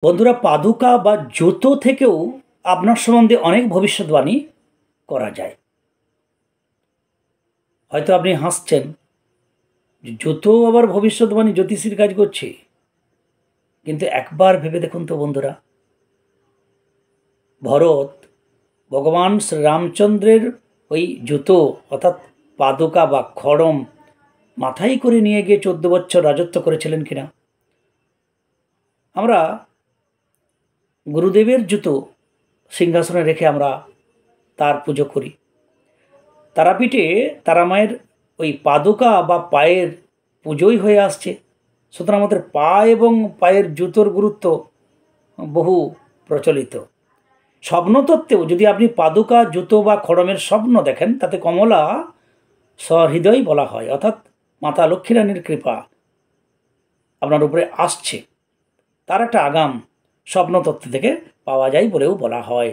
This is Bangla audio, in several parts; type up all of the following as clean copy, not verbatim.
বন্ধুরা, পাদুকা বা জুতো থেকেও আপনার সম্বন্ধে অনেক ভবিষ্যৎবাণী করা যায়। হয়তো আপনি হাসছেন যে জুতো আবার ভবিষ্যৎবাণী জ্যোতিষীর কাজ করছে, কিন্তু একবার ভেবে দেখুন তো বন্ধুরা, ভরত ভগবান শ্রীরামচন্দ্রের ওই জুতো অর্থাৎ পাদুকা বা খড়ম মাথায় করে নিয়ে গিয়ে 14 বছর রাজত্ব করেছিলেন কিনা? আমরা গুরুদেবের জুতো সিংহাসনে রেখে আমরা তার পুজো করি। তারাপীঠে তারামায়ের ওই পাদুকা বা পায়ের পুজোই হয়ে আসছে। সুতরাং আমাদের পা এবং পায়ের জুতোর গুরুত্ব বহু প্রচলিত। স্বপ্নতত্ত্বেও যদি আপনি পাদুকা, জুতো বা খড়মের স্বপ্ন দেখেন, তাতে কমলা সহৃদয় বলা হয়, অর্থাৎ মাতা লক্ষ্মীরানীর কৃপা আপনার উপরে আসছে, তার একটা আগাম স্বপ্নতত্ত্ব থেকে পাওয়া যায় বলেও বলা হয়।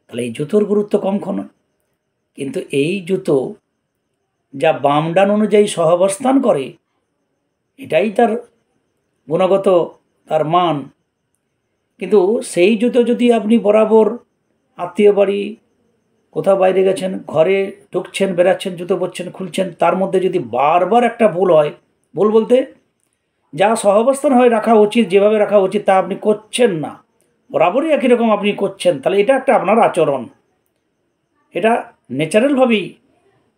তাহলে এই জুতোর গুরুত্ব কম নয়। কিন্তু এই জুতো যা বাম ডান অনুযায়ী সহাবস্থান করে, এটাই তার গুণগত তার মান। কিন্তু সেই জুতো যদি আপনি বরাবর আত্মীয় বাড়ি, কোথাও বাইরে গেছেন, ঘরে ঢুকছেন, বেরাচ্ছেন, জুতো পরছেন, খুলছেন, তার মধ্যে যদি বারবার একটা ভুল হয়, ভুল বলতে যা সহাবস্থান হয় রাখা উচিত, যেভাবে রাখা উচিত তা আপনি করছেন না, বরাবরই একই রকম আপনি করছেন, তাহলে এটা একটা আপনার আচরণ, এটা ন্যাচারালভাবেই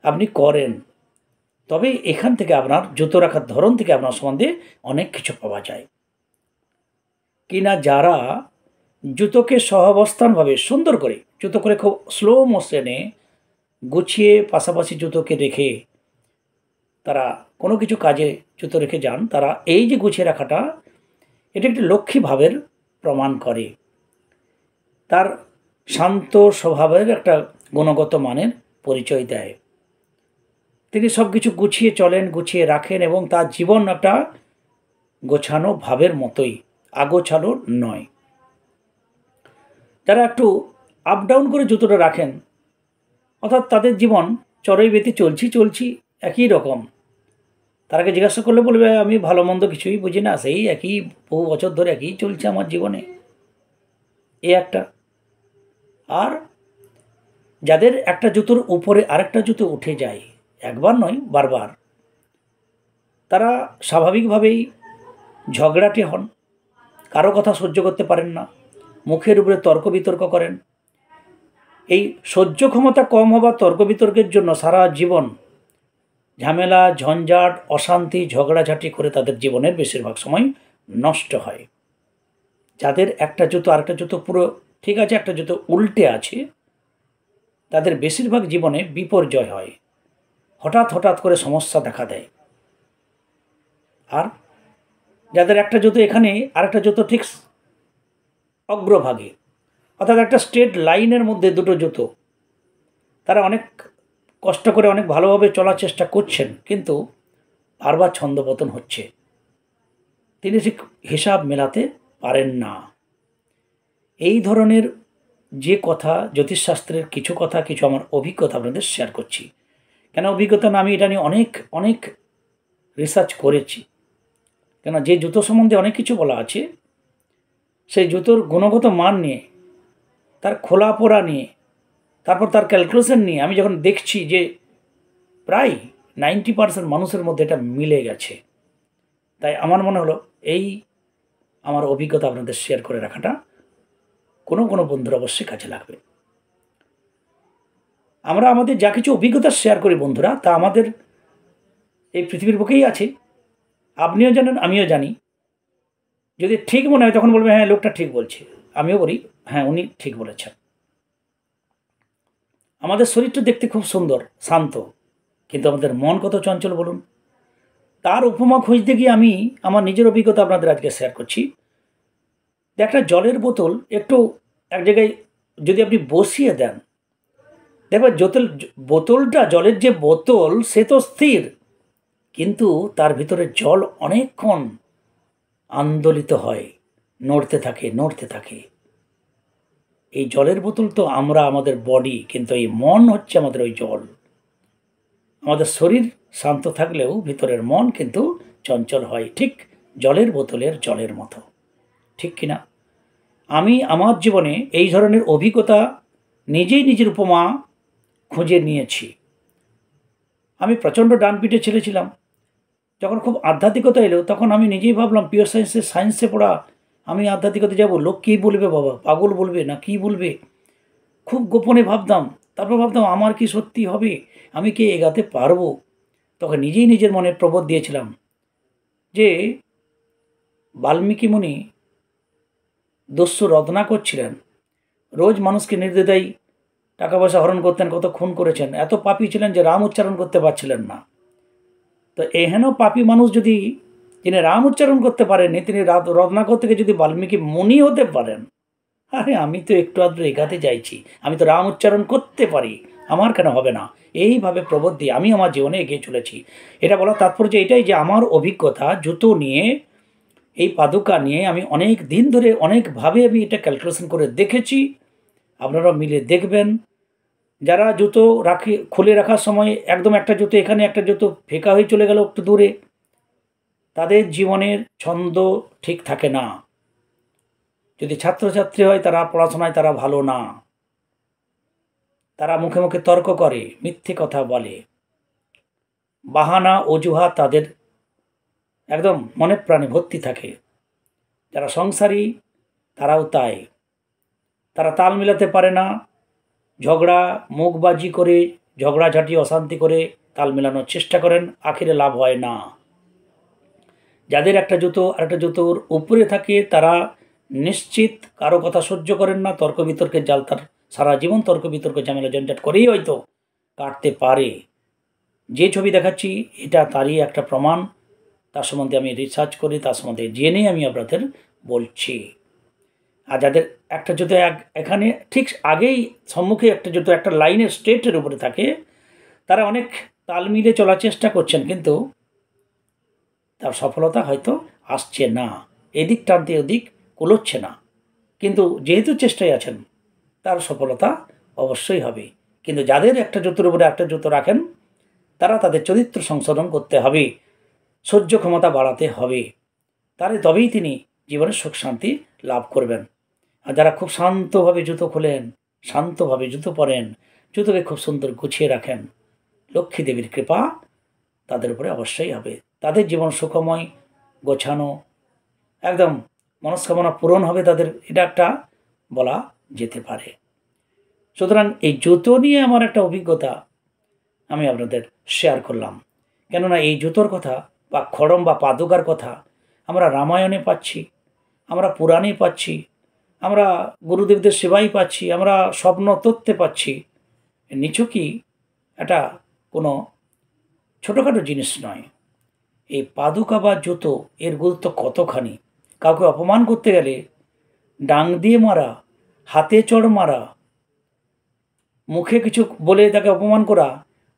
আপনি করেন। তবে এখান থেকে আপনার জুতো রাখার ধরন থেকে আপনার সম্বন্ধে অনেক কিছু পাওয়া যায়। কিনা যারা জুতোকে সহাবস্থানভাবে সুন্দর করে, জুতো করে খুব স্লো মোশনে গুছিয়ে পাশাপাশি জুতোকে রেখে তারা কোনো কিছু কাজে জুতো রেখে যান, তারা এই যে গুছিয়ে রাখাটা, এটা একটি লক্ষ্মী ভাবের প্রমাণ করে, তার শান্ত স্বভাবের একটা গুণগত মানের পরিচয় দেয়। তিনি সব কিছু গুছিয়ে চলেন, গুছিয়ে রাখেন, এবং তার জীবন একটা গোছানো ভাবের মতোই, আগোছালো নয়। যারা একটু আপ ডাউন করে জুতোটা রাখেন, অর্থাৎ তাদের জীবন চড়াই বেতে চলছি একই রকম, তারাকে জিজ্ঞাসা করলে বলবে আমি ভালো মন্দ কিছুই বুঝি না, সেই একই বহু বছর ধরে একই চলছে আমার জীবনে, এ একটা। আর যাদের একটা জুতোর উপরে আরেকটা জুতো উঠে যায়, একবার নয় বারবার, তারা স্বাভাবিকভাবেই ঝগড়াটে হন, কারো কথা সহ্য করতে পারেন না, মুখের উপরে তর্ক বিতর্ক করেন। এই সহ্য ক্ষমতা কম হওয়া তর্ক বিতর্কের জন্য সারা জীবন ঝামেলা, ঝঞ্ঝাট, অশান্তি, ঝগড়াঝাটি করে তাদের জীবনের বেশিরভাগ সময় নষ্ট হয়। যাদের একটা জুতো আরেকটা জুতো পুরো ঠিক আছে, একটা জুতো উল্টে আছে, তাদের বেশিরভাগ জীবনে বিপর্যয় হয়, হঠাৎ করে সমস্যা দেখা দেয়। আর যাদের একটা জুতো এখানে আরেকটা জুতো ঠিক অগ্রভাগে, অর্থাৎ একটা স্ট্রেট লাইনের মধ্যে দুটো জুতো, তারা অনেক কষ্ট করে অনেক ভালোভাবে চলার চেষ্টা করছেন, কিন্তু বারবার ছন্দপতন হচ্ছে, তিনি ঠিক হিসাব মেলাতে পারেন না। এই ধরনের যে কথা, জ্যোতিষশাস্ত্রের কিছু কথা, কিছু আমার অভিজ্ঞতা আপনাদের শেয়ার করছি। কেন অভিজ্ঞতা না, আমি এটা নিয়ে অনেক রিসার্চ করেছি। কেন, যে জুতো সম্বন্ধে অনেক কিছু বলা আছে, সেই জুতোর গুণগত মান নিয়ে, তার খোলা পোড়া নিয়ে, তারপর তার ক্যালকুলেশন নিয়ে আমি যখন দেখছি যে প্রায় 90% মানুষের মধ্যে এটা মিলে গেছে, তাই আমার মনে হলো এই আমার অভিজ্ঞতা আপনাদের শেয়ার করে রাখাটা কোনো বন্ধুর অবশ্যই কাজে লাগবে। আমরা আমাদের যা কিছু অভিজ্ঞতা শেয়ার করি বন্ধুরা, তা আমাদের এই পৃথিবীর বুকেই আছে, আপনিও জানেন, আমিও জানি। যদি ঠিক মনে হয় তখন বলবে হ্যাঁ লোকটা ঠিক বলছে, আমিও বলি হ্যাঁ উনি ঠিক বলেছেন। আমাদের শরীরটা দেখতে খুব সুন্দর, শান্ত, কিন্তু আমাদের মন কত চঞ্চল বলুন। তার উপমা খুঁজতে গিয়ে আমি আমার নিজের অভিজ্ঞতা আপনাদের আজকে শেয়ার করছি। একটা জলের বোতল একটু এক জায়গায় যদি আপনি বসিয়ে দেন, দেখবেন বোতলটা, জলের যে বোতল সে তো স্থির, কিন্তু তার ভিতরে জল অনেকক্ষণ আন্দোলিত হয়, নড়তে থাকে। এই জলের বোতল তো আমরা, আমাদের বডি, কিন্তু এই মন হচ্ছে আমাদের ওই জল। আমাদের শরীর শান্ত থাকলেও ভিতরের মন কিন্তু চঞ্চল হয়, ঠিক জলের বোতলের জলের মতো, ঠিক কিনা? আমি আমার জীবনে এই ধরনের অভিজ্ঞতা নিজেই নিজের উপমা খুঁজে নিয়েছি। আমি প্রচণ্ড ডানপিটে ছেলে ছিলাম। যখন খুব আধ্যাত্মিকতা এলো তখন আমি নিজেই ভাবলাম পিওর সায়েন্সে পড়া, আমি আধ্যাত্মিকতা যাব, লোক কী বলবে, বাবা পাগল বলবে না কী বলবে, খুব গোপনে ভাবতাম। তারপর ভাবতাম আমার কি সত্যি হবে, আমি কি এগাতে পারবো। তখন নিজেই নিজের মনে প্রবোধ দিয়েছিলাম যে বাল্মীকি মুনি দস্যু রত্নাকর ছিলেন, রোজ মানুষকে নির্দ্বিধায় টাকা পয়সা হরণ করতেন, কত খুন করেছেন, এত পাপী ছিলেন যে রাম উচ্চারণ করতে পারছিলেন না। তো এহেন পাপী মানুষ যদি, যিনি রাম উচ্চারণ করতে পারেননি, তিনি রত্নাকর থেকে যদি বাল্মীকি মুনি হতে পারেন, আরে আমি তো একটু আধটু এগাতে চাইছি, আমি তো রাম উচ্চারণ করতে পারি, আমার কেন হবে না। এইভাবে প্রবোধ দিয়ে আমি আমার জীবনে এগিয়ে চলেছি। এটা বলার তাৎপর্য এটাই যে আমার অভিজ্ঞতা জুতো নিয়ে, এই পাদুকা নিয়ে আমি অনেক দিন ধরে অনেকভাবে আমি এটা ক্যালকুলেশন করে দেখেছি। আপনারা মিলে দেখবেন। যারা জুতো খুলে রাখার সময় একদম একটা জুতো এখানে, একটা জুতো ফেঁকা হয়ে চলে গেল একটু দূরে, তাদের জীবনের ছন্দ ঠিক থাকে না। যদি ছাত্রছাত্রী হয় তারা পড়াশোনায় তারা ভালো না, তারা মুখে মুখে তর্ক করে, মিথ্যে কথা বলে, বাহানা অজুহাত তাদের একদম মনে প্রাণে ভর্তি থাকে। যারা সংসারী তারাও তাই, তারা তাল মিলাতে পারে না, ঝগড়া মুখবাজি করে, ঝগড়াঝাটি অশান্তি করে তাল মেলানোর চেষ্টা করেন, আখেরে লাভ হয় না। যাদের একটা জুতো আরেকটা জুতোর উপরে থাকে তারা নিশ্চিত কারো কথা সহ্য করেন না, তর্ক বিতর্কের জাল তার সারা জীবন তর্ক বিতর্ক ঝামেলা জঞ্জাট করেই হয়তো কাটতে পারে। যে ছবি দেখাচ্ছি এটা তারই একটা প্রমাণ, তার সম্বন্ধে আমি রিসার্চ করি, তার সম্বন্ধে জেনে আমি আপনাদের বলছি। আর যাদের একটা জুতো এখানে ঠিক আগেই সম্মুখে একটা জুতো একটা লাইনের স্ট্রেটের উপরে থাকে, তারা অনেক তাল মিলে চলার চেষ্টা করছেন, কিন্তু তার সফলতা হয়তো আসছে না, এদিক টানতে ওদিক কুলোচ্ছে না, কিন্তু যেহেতু চেষ্টায় আছেন তার সফলতা অবশ্যই হবে। কিন্তু যাদের একটা জুতোর উপরে একটা জুতো রাখেন, তারা তাদের চরিত্র সংশোধন করতে হবে, সহ্য ক্ষমতা বাড়াতে হবে, তাহলে তবেই তিনি জীবনে সুখ শান্তি লাভ করবেন। আর যারা খুব শান্তভাবে জুতো খোলেন, শান্তভাবে জুতো পরেন, জুতোকে খুব সুন্দর গুছিয়ে রাখেন, লক্ষ্মী দেবীর কৃপা তাদের উপরে অবশ্যই হবে, তাদের জীবন সুখময়, গোছানো, একদম মনস্কামনা পূরণ হবে তাদের, এটা একটা বলা যেতে পারে। সুতরাং এই জুতো নিয়ে আমার একটা অভিজ্ঞতা আমি আপনাদের শেয়ার করলাম। কেননা এই জুতোর কথা বা খড়ম বা পাদুকার কথা আমরা রামায়ণে পাচ্ছি, আমরা পুরাণে পাচ্ছি, আমরা গুরুদেবদের সেবাই পাচ্ছি, আমরা স্বপ্ন তত্ত্বে পাচ্ছি। নিছকই এটা কোনো ছোটোখাটো জিনিস নয়। এই পাদুকা বা জুতো এর গুরুত্ব কতখানি। কাউকে অপমান করতে গেলে ডাং দিয়ে মারা, হাতে চড় মারা, মুখে কিছু বলে তাকে অপমান করা,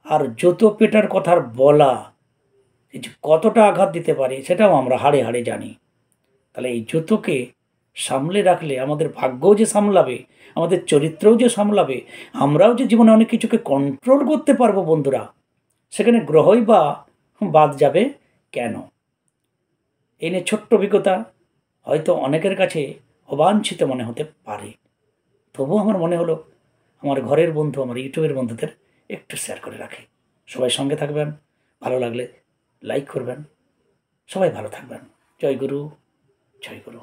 আর জুতো পেটার কথার বলা, এই যে কতটা আঘাত দিতে পারে সেটাও আমরা হাড়ে হাড়ে জানি। তাহলে এই জুতোকে সামলে রাখলে আমাদের ভাগ্যও যে সামলাবে, আমাদের চরিত্রও যে সামলাবে, আমরাও যে জীবনে অনেক কিছুকে কন্ট্রোল করতে পারবো বন্ধুরা, সেখানে গ্রহই বা বাদ যাবে কেন। এই নিয়ে ছোট্ট অভিজ্ঞতা হয়তো অনেকের কাছে অবাঞ্ছিত মনে হতে পারে, তবুও আমার মনে হলো আমার ঘরের বন্ধু, আমার ইউটিউবের বন্ধুদের একটু শেয়ার করে রাখি। সবাই সঙ্গে থাকবেন, ভালো লাগলে লাইক করবেন, সবাই ভালো থাকবেন। জয় গুরু, জয় গুরু।